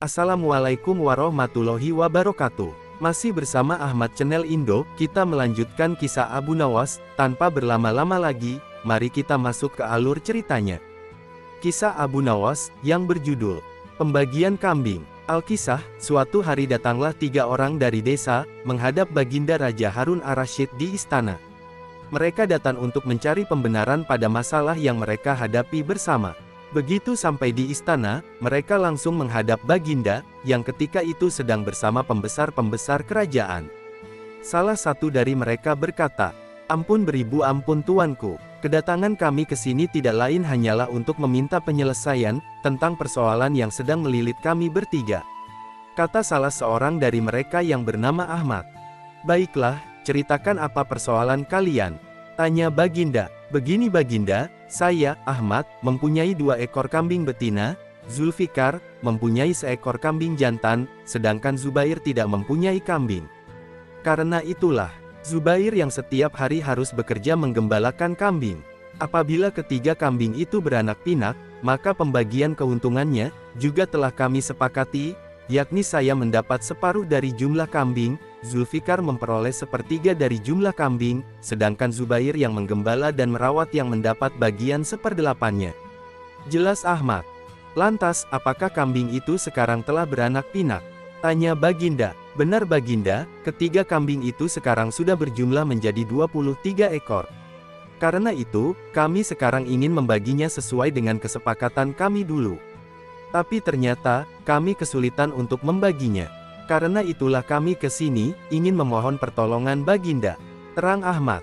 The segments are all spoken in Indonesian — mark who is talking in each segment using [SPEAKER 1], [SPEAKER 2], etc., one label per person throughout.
[SPEAKER 1] Assalamualaikum warahmatullahi wabarakatuh. Masih bersama Ahmad Channel Indo, kita melanjutkan kisah Abu Nawas. Tanpa berlama-lama lagi, mari kita masuk ke alur ceritanya. Kisah Abu Nawas, yang berjudul Pembagian Kambing. Alkisah, suatu hari datanglah 3 orang dari desa, menghadap Baginda Raja Harun ar-Rasyid di istana. Mereka datang untuk mencari pembenaran pada masalah yang mereka hadapi bersama. Begitu sampai di istana, mereka langsung menghadap Baginda, yang ketika itu sedang bersama pembesar-pembesar kerajaan. Salah satu dari mereka berkata, "Ampun beribu ampun tuanku, kedatangan kami ke sini tidak lain hanyalah untuk meminta penyelesaian tentang persoalan yang sedang melilit kami bertiga," kata salah seorang dari mereka yang bernama Ahmad. "Baiklah, ceritakan apa persoalan kalian?" tanya Baginda. "Begini Baginda, saya, Ahmad, mempunyai 2 ekor kambing betina, Zulfikar, mempunyai seekor kambing jantan, sedangkan Zubair tidak mempunyai kambing. Karena itulah, Zubair yang setiap hari harus bekerja menggembalakan kambing. Apabila ketiga kambing itu beranak pinak, maka pembagian keuntungannya juga telah kami sepakati, yakni saya mendapat separuh dari jumlah kambing, Zulfikar memperoleh sepertiga dari jumlah kambing, sedangkan Zubair yang menggembala dan merawat yang mendapat bagian 1/8-nya." "Jelas Ahmad. Lantas, apakah kambing itu sekarang telah beranak pinak?" tanya Baginda. "Benar Baginda, ketiga kambing itu sekarang sudah berjumlah menjadi 23 ekor. Karena itu, kami sekarang ingin membaginya sesuai dengan kesepakatan kami dulu. Tapi ternyata, kami kesulitan untuk membaginya. Karena itulah kami ke sini, ingin memohon pertolongan Baginda," terang Ahmad.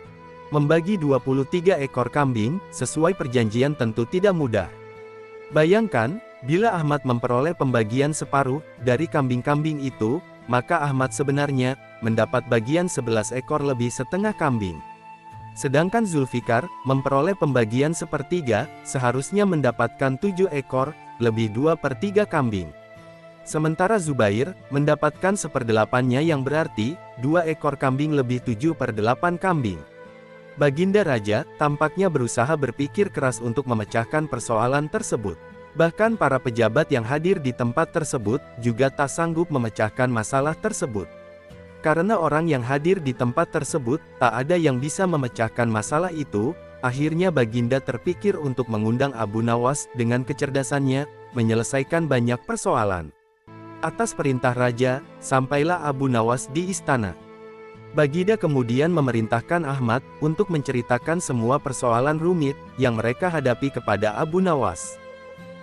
[SPEAKER 1] "Membagi 23 ekor kambing, sesuai perjanjian tentu tidak mudah. Bayangkan, bila Ahmad memperoleh pembagian separuh dari kambing-kambing itu, maka Ahmad sebenarnya mendapat bagian 11 ekor lebih setengah kambing. Sedangkan Zulfikar memperoleh pembagian sepertiga, seharusnya mendapatkan 7 ekor, lebih 2/3 kambing. Sementara Zubair mendapatkan 1/8-nya yang berarti 2 ekor kambing lebih 7/8 kambing." Baginda Raja tampaknya berusaha berpikir keras untuk memecahkan persoalan tersebut. Bahkan para pejabat yang hadir di tempat tersebut juga tak sanggup memecahkan masalah tersebut. Karena orang yang hadir di tempat tersebut tak ada yang bisa memecahkan masalah itu, akhirnya Baginda terpikir untuk mengundang Abu Nawas dengan kecerdasannya menyelesaikan banyak persoalan. Atas perintah raja, sampailah Abu Nawas di istana. Baginda kemudian memerintahkan Ahmad untuk menceritakan semua persoalan rumit yang mereka hadapi kepada Abu Nawas.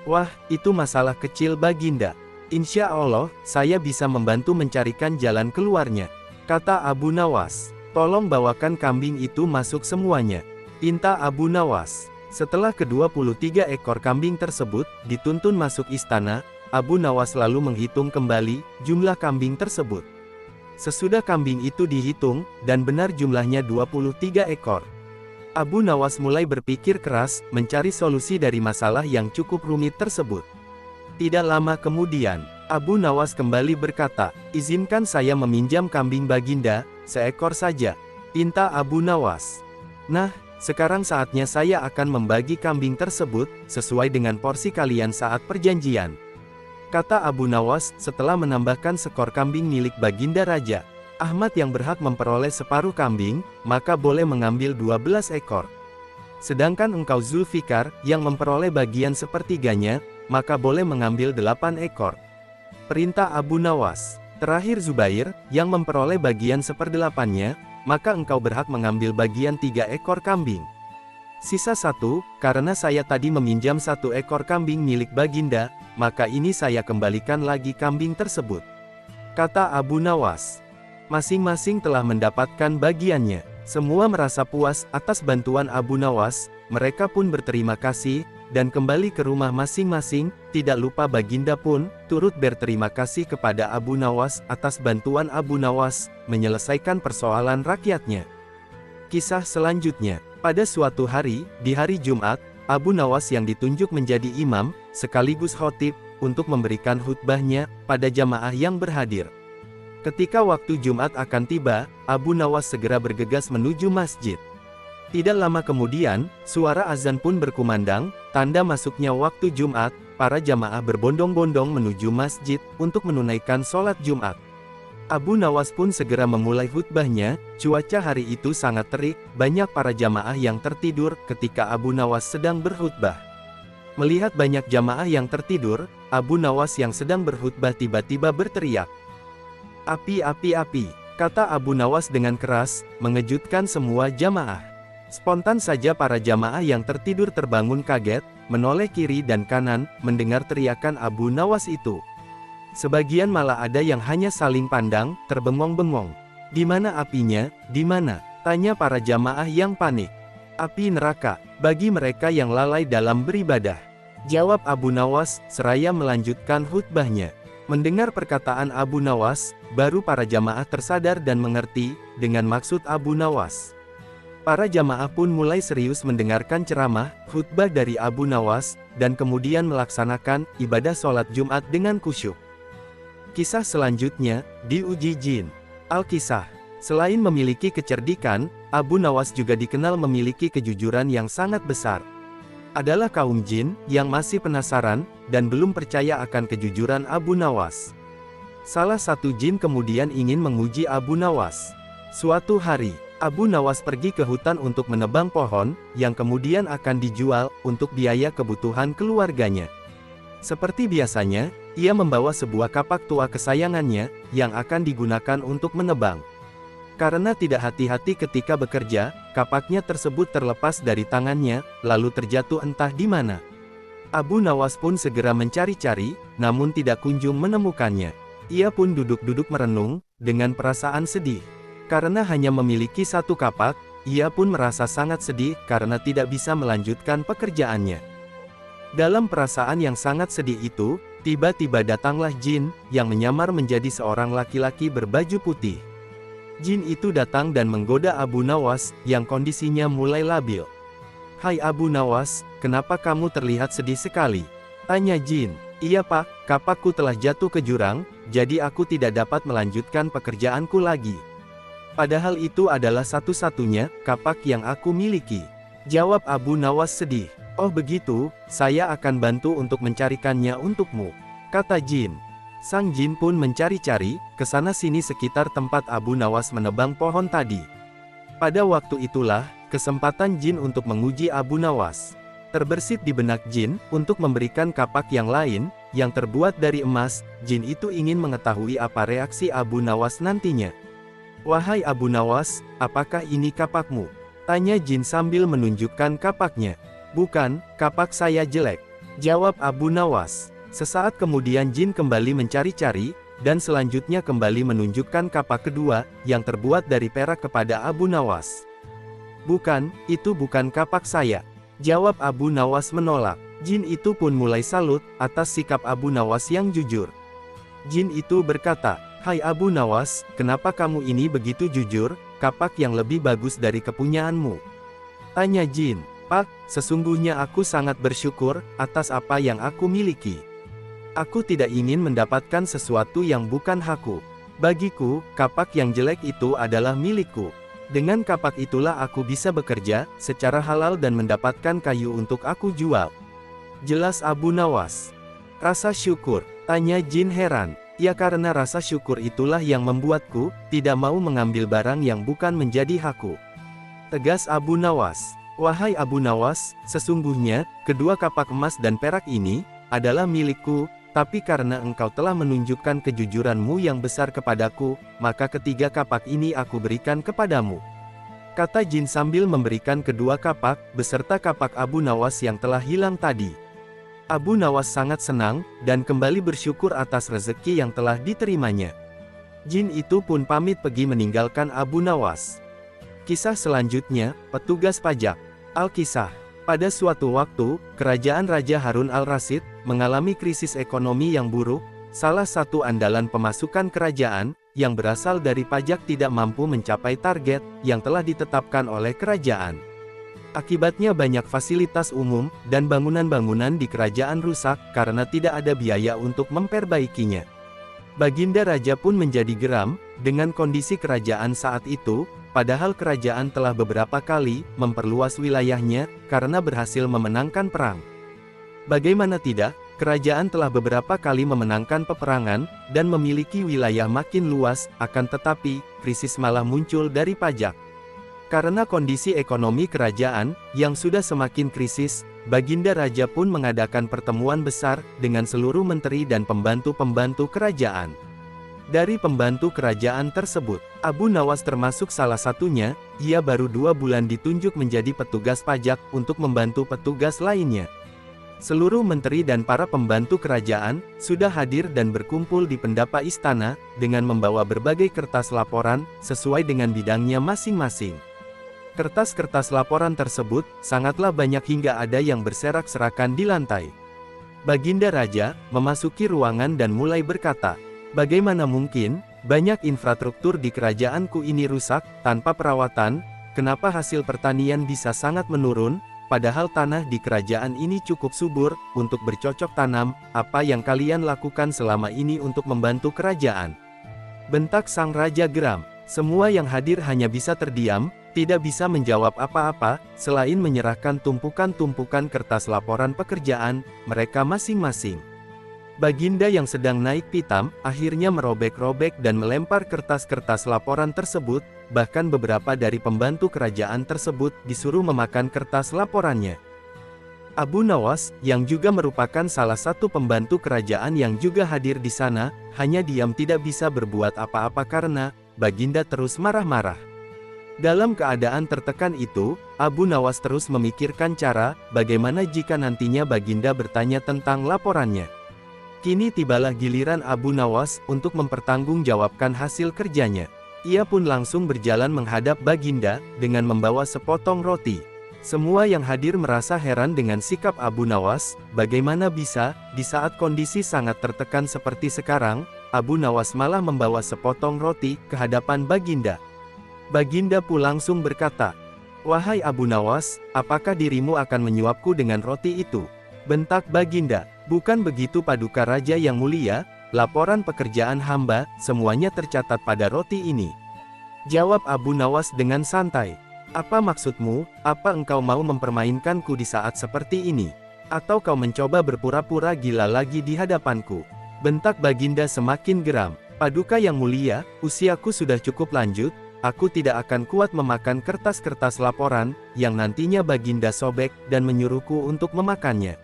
[SPEAKER 1] "Wah, itu masalah kecil Baginda. Insya Allah, saya bisa membantu mencarikan jalan keluarnya," kata Abu Nawas. "Tolong bawakan kambing itu masuk semuanya," pinta Abu Nawas. Setelah ke-23 ekor kambing tersebut dituntun masuk istana, Abu Nawas lalu menghitung kembali jumlah kambing tersebut. Sesudah kambing itu dihitung, dan benar jumlahnya 23 ekor. Abu Nawas mulai berpikir keras, mencari solusi dari masalah yang cukup rumit tersebut. Tidak lama kemudian, Abu Nawas kembali berkata, "Izinkan saya meminjam kambing Baginda, seekor saja," pinta Abu Nawas. "Nah, sekarang saatnya saya akan membagi kambing tersebut, sesuai dengan porsi kalian saat perjanjian," kata Abu Nawas setelah menambahkan skor kambing milik Baginda Raja. "Ahmad yang berhak memperoleh separuh kambing, maka boleh mengambil 12 ekor. Sedangkan engkau Zulfikar, yang memperoleh bagian sepertiganya, maka boleh mengambil 8 ekor. Perintah Abu Nawas. "Terakhir Zubair, yang memperoleh bagian 1/8-nya, maka engkau berhak mengambil bagian 3 ekor kambing. Sisa 1, karena saya tadi meminjam 1 ekor kambing milik Baginda, maka ini saya kembalikan lagi kambing tersebut," kata Abu Nawas. Masing-masing telah mendapatkan bagiannya. Semua merasa puas atas bantuan Abu Nawas, mereka pun berterima kasih, dan kembali ke rumah masing-masing. Tidak lupa Baginda pun turut berterima kasih kepada Abu Nawas atas bantuan Abu Nawas menyelesaikan persoalan rakyatnya. Kisah selanjutnya. Pada suatu hari, di hari Jumat, Abu Nawas yang ditunjuk menjadi imam, sekaligus khotib, untuk memberikan khutbahnya pada jamaah yang berhadir. Ketika waktu Jumat akan tiba, Abu Nawas segera bergegas menuju masjid. Tidak lama kemudian, suara azan pun berkumandang, tanda masuknya waktu Jumat. para jamaah berbondong-bondong menuju masjid untuk menunaikan sholat Jumat. Abu Nawas pun segera memulai khutbahnya. Cuaca hari itu sangat terik, banyak para jamaah yang tertidur ketika Abu Nawas sedang berkhutbah. Melihat banyak jamaah yang tertidur, Abu Nawas yang sedang berkhutbah tiba-tiba berteriak, "Api, api, api!" kata Abu Nawas dengan keras, mengejutkan semua jamaah. Spontan saja para jamaah yang tertidur terbangun kaget, menoleh kiri dan kanan, mendengar teriakan Abu Nawas itu. Sebagian malah ada yang hanya saling pandang, terbengong-bengong. "Di mana apinya? Di mana?" tanya para jamaah yang panik. "Api neraka, bagi mereka yang lalai dalam beribadah," jawab Abu Nawas, seraya melanjutkan khutbahnya. Mendengar perkataan Abu Nawas, baru para jamaah tersadar dan mengerti, dengan maksud Abu Nawas. Para jamaah pun mulai serius mendengarkan ceramah, khutbah dari Abu Nawas, dan kemudian melaksanakan ibadah sholat Jumat dengan khusyuk. Kisah selanjutnya, diuji jin. Al-Kisah. Selain memiliki kecerdikan, Abu Nawas juga dikenal memiliki kejujuran yang sangat besar. Adalah kaum jin, yang masih penasaran, dan belum percaya akan kejujuran Abu Nawas. Salah satu jin kemudian ingin menguji Abu Nawas. Suatu hari, Abu Nawas pergi ke hutan untuk menebang pohon, yang kemudian akan dijual, untuk biaya kebutuhan keluarganya. Seperti biasanya, ia membawa sebuah kapak tua kesayangannya, yang akan digunakan untuk menebang. Karena tidak hati-hati ketika bekerja, kapaknya tersebut terlepas dari tangannya, lalu terjatuh entah di mana. Abu Nawas pun segera mencari-cari, namun tidak kunjung menemukannya. Ia pun duduk-duduk merenung, dengan perasaan sedih. Karena hanya memiliki satu kapak, ia pun merasa sangat sedih karena tidak bisa melanjutkan pekerjaannya. Dalam perasaan yang sangat sedih itu, tiba-tiba datanglah jin, yang menyamar menjadi seorang laki-laki berbaju putih. Jin itu datang dan menggoda Abu Nawas, yang kondisinya mulai labil. "Hai Abu Nawas, kenapa kamu terlihat sedih sekali?" tanya jin. "Iya Pak, kapakku telah jatuh ke jurang, jadi aku tidak dapat melanjutkan pekerjaanku lagi. Padahal itu adalah satu-satunya kapak yang aku miliki," jawab Abu Nawas sedih. "Oh begitu, saya akan bantu untuk mencarikannya untukmu," kata jin. Sang jin pun mencari-cari, ke sana-sini sekitar tempat Abu Nawas menebang pohon tadi. Pada waktu itulah, kesempatan jin untuk menguji Abu Nawas. Terbersit di benak jin, untuk memberikan kapak yang lain, yang terbuat dari emas. Jin itu ingin mengetahui apa reaksi Abu Nawas nantinya. "Wahai Abu Nawas, apakah ini kapakmu?" tanya jin sambil menunjukkan kapaknya. "Bukan, kapak saya jelek," jawab Abu Nawas. Sesaat kemudian jin kembali mencari-cari, dan selanjutnya kembali menunjukkan kapak kedua, yang terbuat dari perak kepada Abu Nawas. "Bukan, itu bukan kapak saya," jawab Abu Nawas menolak. Jin itu pun mulai salut, atas sikap Abu Nawas yang jujur. Jin itu berkata, "Hai Abu Nawas, kenapa kamu ini begitu jujur, kapak yang lebih bagus dari kepunyaanmu?" tanya jin. "Pak, sesungguhnya aku sangat bersyukur, atas apa yang aku miliki. Aku tidak ingin mendapatkan sesuatu yang bukan hakku. Bagiku, kapak yang jelek itu adalah milikku. Dengan kapak itulah aku bisa bekerja, secara halal dan mendapatkan kayu untuk aku jual," jelas Abu Nawas. "Rasa syukur?" tanya jin heran. "Ya karena rasa syukur itulah yang membuatku, tidak mau mengambil barang yang bukan menjadi hakku," tegas Abu Nawas. "Wahai Abu Nawas, sesungguhnya, kedua kapak emas dan perak ini, adalah milikku, tapi karena engkau telah menunjukkan kejujuranmu yang besar kepadaku, maka ketiga kapak ini aku berikan kepadamu," kata jin sambil memberikan kedua kapak, beserta kapak Abu Nawas yang telah hilang tadi. Abu Nawas sangat senang, dan kembali bersyukur atas rezeki yang telah diterimanya. Jin itu pun pamit pergi meninggalkan Abu Nawas. Kisah selanjutnya, petugas pajak. Al-Kisah. Pada suatu waktu, kerajaan Raja Harun al-Rasyid mengalami krisis ekonomi yang buruk. Salah satu andalan pemasukan kerajaan, yang berasal dari pajak tidak mampu mencapai target yang telah ditetapkan oleh kerajaan. Akibatnya banyak fasilitas umum dan bangunan-bangunan di kerajaan rusak karena tidak ada biaya untuk memperbaikinya. Baginda Raja pun menjadi geram dengan kondisi kerajaan saat itu. Padahal kerajaan telah beberapa kali memperluas wilayahnya, karena berhasil memenangkan perang. Bagaimana tidak, Kerajaan telah beberapa kali memenangkan peperangan, dan memiliki wilayah makin luas, akan tetapi, krisis malah muncul dari pajak. Karena kondisi ekonomi kerajaan, yang sudah semakin krisis, Baginda Raja pun mengadakan pertemuan besar, dengan seluruh menteri dan pembantu-pembantu kerajaan. Dari pembantu kerajaan tersebut, Abu Nawas termasuk salah satunya, ia baru 2 bulan ditunjuk menjadi petugas pajak, untuk membantu petugas lainnya. Seluruh menteri dan para pembantu kerajaan, sudah hadir dan berkumpul di pendapa istana, dengan membawa berbagai kertas laporan, sesuai dengan bidangnya masing-masing. Kertas-kertas laporan tersebut, sangatlah banyak hingga ada yang berserak-serakan di lantai. Baginda Raja, memasuki ruangan dan mulai berkata, "Bagaimana mungkin, banyak infrastruktur di kerajaanku ini rusak, tanpa perawatan, kenapa hasil pertanian bisa sangat menurun? Padahal tanah di kerajaan ini cukup subur, untuk bercocok tanam, apa yang kalian lakukan selama ini untuk membantu kerajaan?" Bentak sang raja geram. Semua yang hadir hanya bisa terdiam, tidak bisa menjawab apa-apa, selain menyerahkan tumpukan-tumpukan kertas laporan pekerjaan, mereka masing-masing. Baginda yang sedang naik pitam, akhirnya merobek-robek dan melempar kertas-kertas laporan tersebut, bahkan beberapa dari pembantu kerajaan tersebut disuruh memakan kertas laporannya. Abu Nawas, yang juga merupakan salah satu pembantu kerajaan yang juga hadir di sana, hanya diam tidak bisa berbuat apa-apa karena, Baginda terus marah-marah. Dalam keadaan tertekan itu, Abu Nawas terus memikirkan cara, bagaimana jika nantinya Baginda bertanya tentang laporannya. Kini tibalah giliran Abu Nawas untuk mempertanggungjawabkan hasil kerjanya. Ia pun langsung berjalan menghadap Baginda, dengan membawa sepotong roti. Semua yang hadir merasa heran dengan sikap Abu Nawas, bagaimana bisa, di saat kondisi sangat tertekan seperti sekarang, Abu Nawas malah membawa sepotong roti ke hadapan Baginda. Baginda pun langsung berkata, "Wahai Abu Nawas, apakah dirimu akan menyuapku dengan roti itu?" Bentak Baginda, "Bukan begitu Paduka Raja yang mulia, laporan pekerjaan hamba, semuanya tercatat pada roti ini." Jawab Abu Nawas dengan santai, "Apa maksudmu, apa engkau mau mempermainkanku di saat seperti ini? Atau kau mencoba berpura-pura gila lagi di hadapanku?" Bentak Baginda semakin geram, "Paduka yang mulia, usiaku sudah cukup lanjut, aku tidak akan kuat memakan kertas-kertas laporan, yang nantinya Baginda sobek, dan menyuruhku untuk memakannya.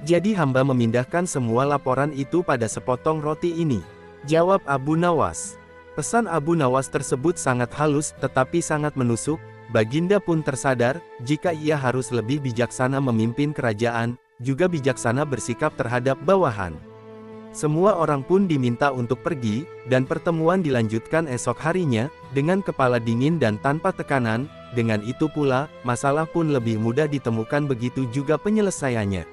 [SPEAKER 1] Jadi hamba memindahkan semua laporan itu pada sepotong roti ini." Jawab Abu Nawas. Pesan Abu Nawas tersebut sangat halus, tetapi sangat menusuk. Baginda pun tersadar, jika ia harus lebih bijaksana memimpin kerajaan, juga bijaksana bersikap terhadap bawahan. Semua orang pun diminta untuk pergi, dan pertemuan dilanjutkan esok harinya, dengan kepala dingin dan tanpa tekanan. Dengan itu pula, masalah pun lebih mudah ditemukan, begitu juga penyelesaiannya.